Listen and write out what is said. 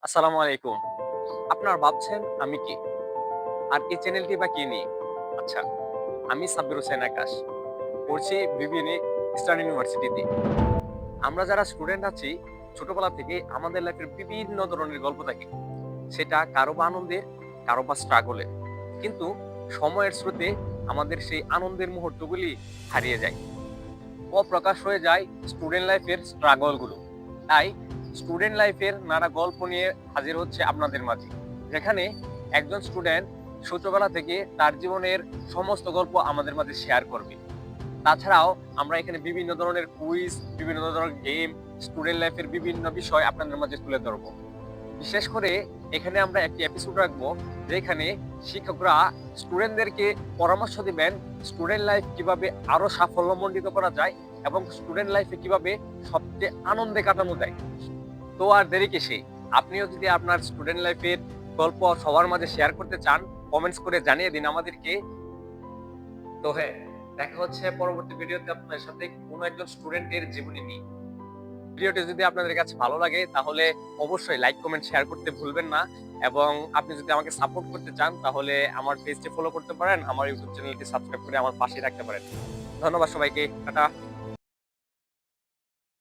আসসালামু আলাইকুম। আপনারা ভাবছেন আমি কে? আর এই চ্যানেলটি বা কে নিয়ে? আচ্ছা, আমি সাব্বির হোসেন আকাশ। পড়ছি বিবিএ ইস্টার্ন ইউনিভার্সিটিতে। আমরা যারা স্টুডেন্ট আছি, ছোটবেলা থেকে আমাদের লাইফের বিভিন্ন ধরনের গল্প থাকে। সেটা কারো বা আনন্দের, কারো বা স্ট্রাগলের। কিন্তু সময়ের স্রোতে আমাদের সেই আনন্দের মুহূর্তগুলি হারিয়ে যায়। অপ্রকাশ হয়ে যায় স্টুডেন্ট লাইফের স্ট্রাগল গুলো। তাই স্টুডেন্ট লাইফের নানা গল্প নিয়ে হাজির হচ্ছে আপনাদের মাঝে, যেখানে একজন স্টুডেন্ট ছোটবেলা থেকে তার জীবনের সমস্ত গল্প আমাদের মাঝে শেয়ার করবে। তাছাড়াও আমরা এখানে বিভিন্ন ধরনের কুইজ, বিভিন্ন ধরনের গেম, স্টুডেন্ট লাইফের বিভিন্ন বিষয় আপনাদের মাঝে তুলে ধরবো। বিশেষ করে এখানে আমরা একটি এপিসোড রাখবো, যেখানে শিক্ষকরা স্টুডেন্টদেরকে পরামর্শ দিবেন স্টুডেন্ট লাইফ কিভাবে আরো সাফল্যমণ্ডিত করা যায় এবং স্টুডেন্ট লাইফে কিভাবে সবচেয়ে আনন্দে কাটানো যায়। তো আর দেরি কিসে, আপনিও যদি আপনার স্টুডেন্ট লাইফের গল্প সবার মাঝে শেয়ার করতে চান, কমেন্টস করে জানিয়ে দিন আমাদেরকে। তো হ্যাঁ, দেখা হচ্ছে পরবর্তী ভিডিওতে আপনার সাথে কোনো একজন স্টুডেন্টের জীবনী নিয়ে। ভিডিওটি যদি আপনাদের কাছে ভালো লাগে তাহলে অবশ্যই লাইক, কমেন্ট, শেয়ার করতে ভুলবেন না। এবং আপনি যদি আমাকে সাপোর্ট করতে চান তাহলে আমার পেজটি ফলো করতে পারেন, আমার ইউটিউব চ্যানেলটি সাবস্ক্রাইব করে আমার পাশে রাখতে পারেন। ধন্যবাদ সবাইকে। টাটা।